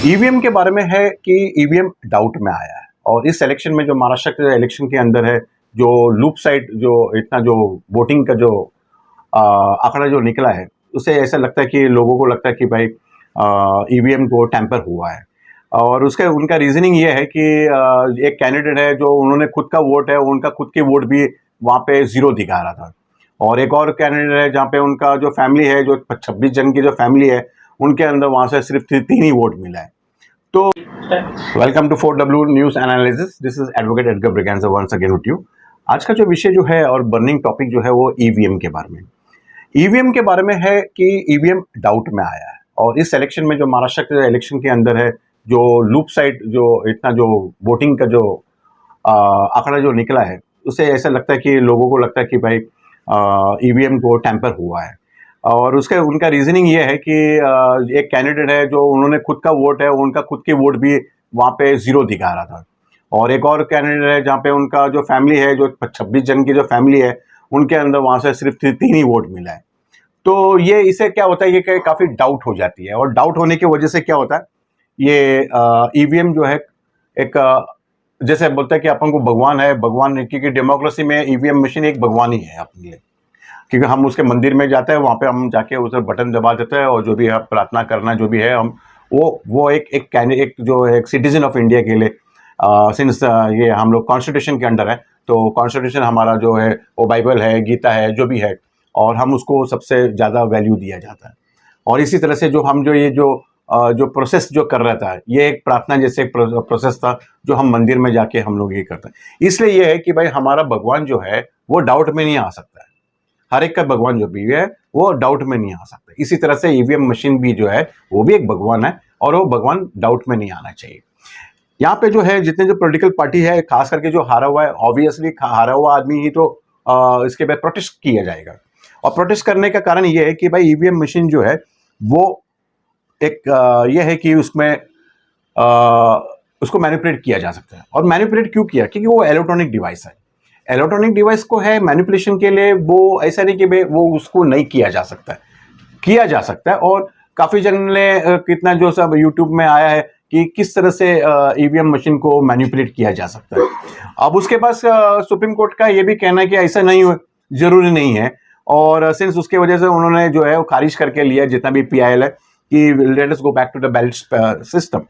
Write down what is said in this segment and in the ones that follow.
EVM के बारे में है कि ईवीएम डाउट में आया है और इस इलेक्शन में जो महाराष्ट्र के इलेक्शन के अंदर है, जो लूप साइड जो इतना जो वोटिंग का जो आंकड़ा जो निकला है, उससे ऐसा लगता है कि लोगों को लगता है कि भाई ईवीएम को टैंपर हुआ है। और उसका उनका रीजनिंग ये है कि एक कैंडिडेट है जो उन्होंने खुद का वोट है, उनका खुद की वोट भी वहाँ पे 0 दिखा रहा था। और एक और कैंडिडेट है जहाँ पे उनका जो फैमिली है, जो 26 जन की जो फैमिली है, उनके अंदर वहाँ से सिर्फ 3 ही वोट मिला है। तो welcome to 4W news analysis, this is advocate Edgar Braganza once again with you. आज का जो विषय जो है और बर्निंग टॉपिक जो है वो ईवीएम के बारे में। ईवीएम के बारे में है कि ईवीएम डाउट में आया है और इस इलेक्शन में जो महाराष्ट्र के इलेक्शन के अंदर है, जो लूप साइड जो इतना जो वोटिंग का जो आंकड़ा जो निकला है, उससे ऐसा लगता है कि लोगों को लगता है कि भाई ईवीएम को टैंपर हुआ है। और उसका उनका रीजनिंग ये है कि एक कैंडिडेट है जो उन्होंने खुद का वोट है, उनका खुद की वोट भी वहाँ पे 0 दिखा रहा था। और एक और कैंडिडेट है जहाँ पे उनका जो फैमिली है, जो 26 जन की जो फैमिली है, उनके अंदर वहाँ से सिर्फ 3 ही वोट मिला है। तो ये इससे क्या होता है, ये काफ़ी डाउट हो जाती है और डाउट होने की वजह से क्या होता है, ये ईवीएम जो है एक जैसे बोलता है कि अपन को भगवान है, भगवान, क्योंकि डेमोक्रेसी में ईवीएम मशीन एक भगवान ही है अपने लिए। क्योंकि हम उसके मंदिर में जाते हैं, वहाँ पे हम जाके उधर बटन दबा देते हैं और जो भी है प्रार्थना करना जो भी है हम वो एक जो एक सिटीजन ऑफ इंडिया के लिए सिंस ये हम लोग कॉन्स्टिट्यूशन के अंडर है, तो कॉन्स्टिट्यूशन हमारा जो है वो बाइबल है, गीता है, जो भी है, और हम उसको सबसे ज़्यादा वैल्यू दिया जाता है। और इसी तरह से जो हम जो ये जो प्रोसेस जो कर रहा था, ये एक प्रार्थना जैसे एक प्रोसेस था जो हम मंदिर में जाके हम लोग ये करते हैं। इसलिए ये है कि भाई हमारा भगवान जो है वो डाउट में नहीं आ सकता है। हर एक का भगवान जो भी है वो डाउट में नहीं आ सकता। इसी तरह से ईवीएम मशीन भी जो है वो भी एक भगवान है और वो भगवान डाउट में नहीं आना चाहिए। यहाँ पे जो है जितने जो पॉलिटिकल पार्टी है, खास करके जो हारा हुआ है, ऑब्वियसली हारा हुआ आदमी ही तो इसके बाद प्रोटेस्ट किया जाएगा। और प्रोटेस्ट करने का कारण ये है कि भाई ईवीएम मशीन जो है वो एक ये है कि उसमें उसको मैनिपुलेट किया जा सकता है। और मैनिपुलेट क्यों किया? क्योंकि वो इलेक्ट्रॉनिक डिवाइस है। इलेक्ट्रॉनिक डिवाइस को है मैनिपुलेशन के लिए, वो ऐसा नहीं कि भाई वो उसको नहीं किया जा सकता है, किया जा सकता है। और काफ़ी जन ने कितना जो सब यूट्यूब में आया है कि किस तरह से ईवीएम मशीन को मैनिपुलेट किया जा सकता है। अब उसके पास सुप्रीम कोर्ट का ये भी कहना है कि ऐसा नहीं हो, जरूरी नहीं है। और सिंस उसके वजह से उन्होंने जो है वो खारिज करके लिया जितना भी पीआईएल है कि let us go back to the ballot system.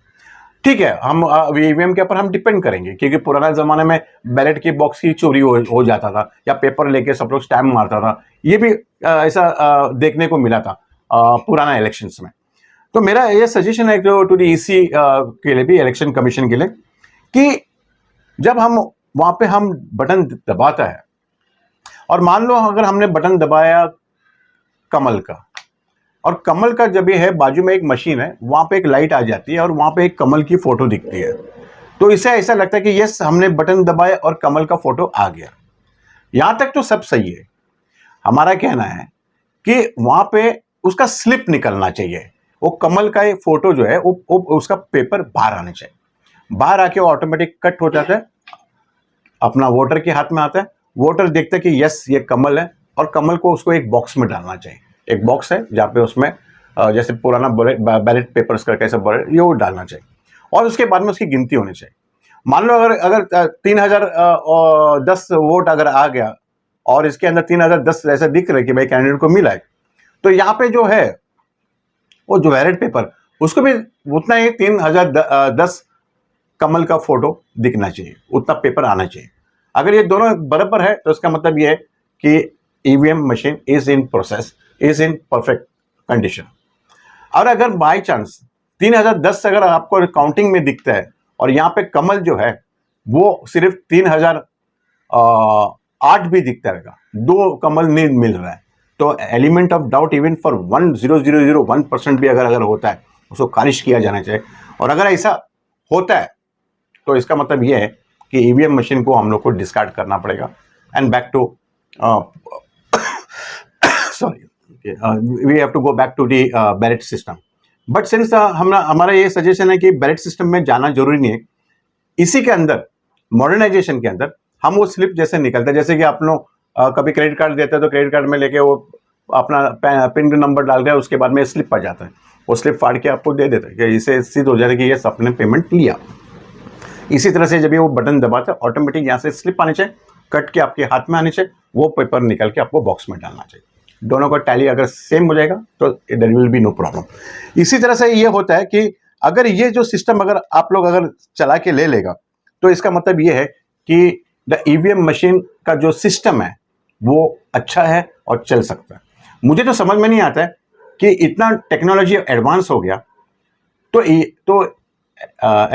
ठीक है, हम ईवीएम के ऊपर हम डिपेंड करेंगे, क्योंकि पुराना ज़माने में बैलेट की बॉक्स की चोरी हो जाता था या पेपर लेके सब लोग स्टैम्प मारता था। ये भी ऐसा देखने को मिला था पुराना इलेक्शंस में। तो मेरा ये सजेशन है टू द ईसी के लिए भी, इलेक्शन कमीशन के लिए, कि जब हम वहाँ पे हम बटन दबाता है और मान लो अगर हमने बटन दबाया कमल का, और कमल का जब ये है बाजू में एक मशीन है, वहाँ पे एक लाइट आ जाती है और वहाँ पे एक कमल की फोटो दिखती है, तो इससे ऐसा लगता है कि यस हमने बटन दबाया और कमल का फोटो आ गया। यहाँ तक तो सब सही है। हमारा कहना है कि वहाँ पे उसका स्लिप निकलना चाहिए। वो कमल का एक फोटो जो है वो उसका पेपर बाहर आना चाहिए। बाहर आके वो ऑटोमेटिक कट हो जाता है, अपना वोटर के हाथ में आता है। वोटर देखता है कि यस ये कमल है, और कमल को उसको एक बॉक्स में डालना चाहिए। एक बॉक्स है जहाँ पे उसमें जैसे पुराना बैलेट पेपर्स का कैसे बैलेट, ये वो डालना चाहिए। और उसके बाद में उसकी गिनती होनी चाहिए। मान लो अगर 3010 वोट अगर आ गया और इसके अंदर 3010 ऐसा दिख रहा है कि भाई कैंडिडेट को मिला है, तो यहाँ पे जो है वो जो बैलेट पेपर उसको भी उतना ही 3010 कमल का फोटो दिखना चाहिए, उतना पेपर आना चाहिए। अगर ये दोनों बराबर है तो इसका मतलब ये है कि EVM machine is in process, is in perfect condition. और अगर बाई चांस 3010 अगर आपको काउंटिंग में दिखता है और यहाँ पे कमल जो है वो सिर्फ 3008 भी दिखता रहेगा, 2 कमल नहीं मिल रहा है, तो element of doubt even for 1.0001% भी अगर होता है, उसको खारिज किया जाना चाहिए। और अगर ऐसा होता है तो इसका मतलब ये है कि ईवीएम मशीन को हम लोग को डिस्कार्ड करना पड़ेगा and back to sorry, we have to go back to the ballot system. But since हमारा ये सजेशन है कि बैलेट सिस्टम में जाना जरूरी नहीं है। इसी के अंदर मॉडर्नाइजेशन के अंदर हम वो स्लिप जैसे निकलते हैं, जैसे कि आप लोग कभी क्रेडिट कार्ड देते हैं तो क्रेडिट कार्ड में लेके वो अपना पिन नंबर डाल रहे हैं, उसके बाद में स्लिप आ जाता है। वो स्लिप फाड़ के आपको दे देता है कि इसे सिद्ध हो जाता है कि ये आपने पेमेंट लिया। इसी तरह से जब ये वो बटन दबाता है ऑटोमेटिक यहाँ से स्लिप आने चाहिए, कट के आपके हाथ में आने चाहिए, वो पेपर निकल के आपको बॉक्स में डालना चाहिए। दोनों का टैली अगर सेम हो जाएगा तो there will be no problem. इसी तरह से ये होता है कि अगर ये जो सिस्टम अगर आप लोग अगर चला के ले लेगा तो इसका मतलब ये है कि द ईवीएम मशीन का जो सिस्टम है वो अच्छा है और चल सकता है। मुझे तो समझ में नहीं आता है कि इतना टेक्नोलॉजी एडवांस हो गया तो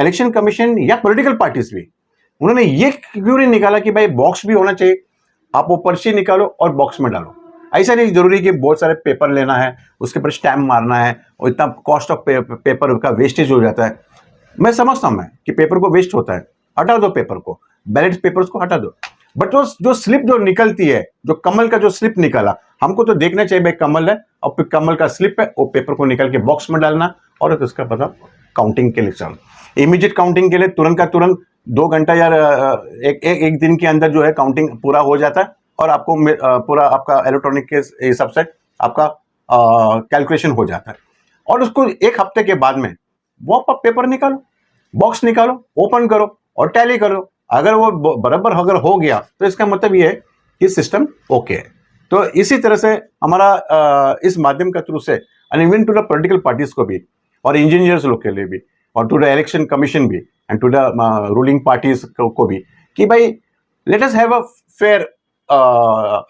इलेक्शन कमीशन या पॉलिटिकल पार्टीज भी उन्होंने ये क्यों नहीं निकाला कि भाई बॉक्स भी होना चाहिए, आप वो पर्ची निकालो और बॉक्स में डालो। ऐसा नहीं जरूरी कि बहुत सारे पेपर लेना है, उसके ऊपर स्टैम्प मारना है और इतना कॉस्ट ऑफ पेपर का वेस्टेज हो जाता है। मैं समझता हूं कि पेपर को वेस्ट होता है, हटा दो पेपर को, बैलेट पेपर्स को हटा दो, बट वो जो स्लिप जो निकलती है, जो कमल का जो स्लिप निकला, हमको तो देखना चाहिए भाई कमल है और फिर कमल का स्लिप है, वो पेपर को निकल के बॉक्स में डालना और उसका पता काउंटिंग के लिए चलना। इमीडिएट काउंटिंग के लिए तुरंत का तुरंत 2 घंटा या एक दिन के अंदर जो है काउंटिंग पूरा हो जाता है और आपको पूरा आपका इलेक्ट्रॉनिक के हिसाब से आपका कैलकुलेशन हो जाता है। और उसको 1 हफ्ते के बाद में वो आप पेपर निकालो, बॉक्स निकालो, ओपन करो और टैली करो। अगर वो बराबर अगर हो गया तो इसका मतलब ये है कि सिस्टम ओके है। तो इसी तरह से हमारा इस माध्यम के थ्रू से and even to the political parties को भी और इंजीनियर्स लोग के लिए भी और टू द इलेक्शन कमीशन भी and to the ruling parties को भी कि भाई let us have a fair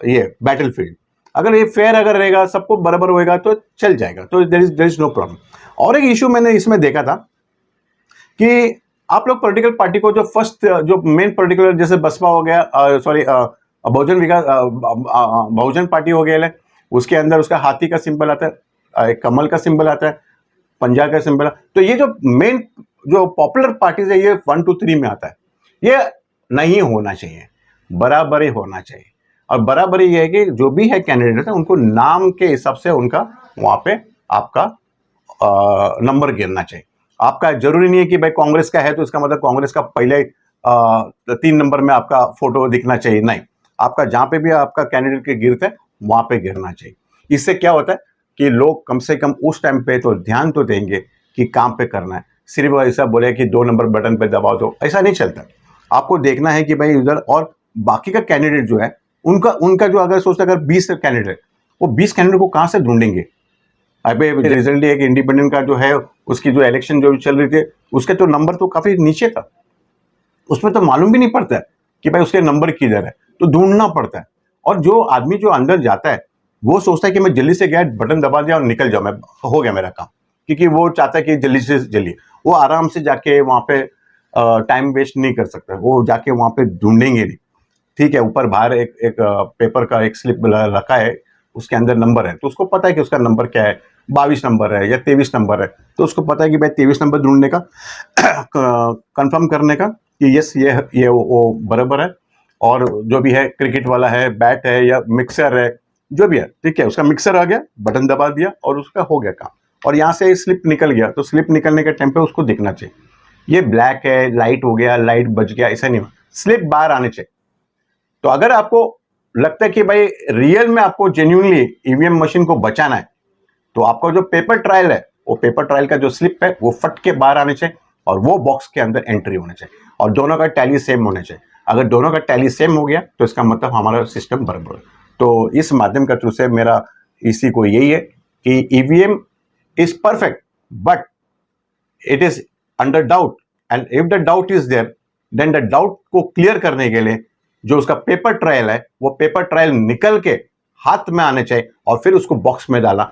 ये बैटलफील्ड। अगर ये फेयर अगर रहेगा, सबको बराबर होएगा तो चल जाएगा, तो देयर इज नो प्रॉब्लम। और एक इशू मैंने इसमें देखा था कि आप लोग पॉलिटिकल पार्टी को जो फर्स्ट जो मेन पॉलिटिकल जैसे बसपा हो गया, सॉरी बहुजन विकास बहुजन पार्टी हो गया, उसके अंदर उसका हाथी का सिंबल आता है, एक कमल का सिंबल आता है, पंजा का सिंबल। तो ये जो मेन जो पॉपुलर पार्टीज है ये 1 2 3 में आता है, ये नहीं होना चाहिए, बराबरी होना चाहिए। और बराबरी ये है कि जो भी है कैंडिडेट है उनको नाम के हिसाब से उनका वहां पे आपका नंबर गिरना चाहिए। आपका जरूरी नहीं है कि भाई कांग्रेस का है तो इसका मतलब कांग्रेस का पहले 3 नंबर में आपका फोटो दिखना चाहिए, नहीं, आपका जहां पे भी आपका कैंडिडेट के गिरता है वहां पे गिरना चाहिए। इससे क्या होता है कि लोग कम से कम उस टाइम पे तो ध्यान तो देंगे कि काम पे करना है। सिर्फ ऐसा बोले कि 2 नंबर बटन पे दबाओ तो ऐसा नहीं चलता। आपको देखना है कि भाई उधर और बाकी का कैंडिडेट जो है उनका जो अगर सोचता अगर 20 कैंडिडेट, वो 20 कैंडिडेट को कहां से ढूंढेंगे। अभी रिजल्ट एक इंडिपेंडेंट का जो है उसकी जो इलेक्शन जो चल रही थी उसके तो नंबर तो काफी नीचे था, उसमें तो मालूम भी नहीं पड़ता है कि भाई उसके नंबर किधर है, तो ढूंढना पड़ता है। और जो आदमी जो अंदर जाता है वो सोचता है कि मैं जल्दी से गया बटन दबा दिया और निकल जाऊं, मैं हो गया मेरा काम, क्योंकि वो चाहता है कि जल्दी से जल्दी वो आराम से जाके वहां पे टाइम वेस्ट नहीं कर सकता, वो जाके वहां पे ढूंढेंगे नहीं। ठीक है, ऊपर बाहर एक पेपर का एक स्लिप रखा है, उसके अंदर नंबर है, तो उसको पता है कि उसका नंबर क्या है, 22 नंबर है या 23 नंबर है, तो उसको पता है कि भाई 23 नंबर ढूंढने का कंफर्म करने का कि यस ये वो बराबर है। और जो भी है क्रिकेट वाला है, बैट है या मिक्सर है, जो भी है, ठीक है, उसका मिक्सर आ गया, बटन दबा दिया और उसका हो गया काम। और यहाँ से स्लिप निकल गया तो स्लिप निकलने के टाइम पे उसको दिखना चाहिए। ये ब्लैक है, लाइट हो गया, लाइट बच गया, ऐसा नहीं, स्लिप बाहर आने चाहिए। तो अगर आपको लगता है कि भाई रियल में आपको जेन्युइनली ईवीएम मशीन को बचाना है तो आपका जो पेपर ट्रायल है, वो पेपर ट्रायल का जो स्लिप है वो फट के बाहर आने चाहिए और वो बॉक्स के अंदर एंट्री होना चाहिए और दोनों का टैली सेम होना चाहिए। अगर दोनों का टैली सेम हो गया तो इसका मतलब हमारा सिस्टम बराबर है। तो इस माध्यम का थ्रू से मेरा इसी को यही है कि EVM is perfect but it is under doubt, and if the doubt is there then the doubt को क्लियर करने के लिए जो उसका पेपर ट्रायल है वो पेपर ट्रायल निकल के हाथ में आने चाहिए और फिर उसको बॉक्स में डाला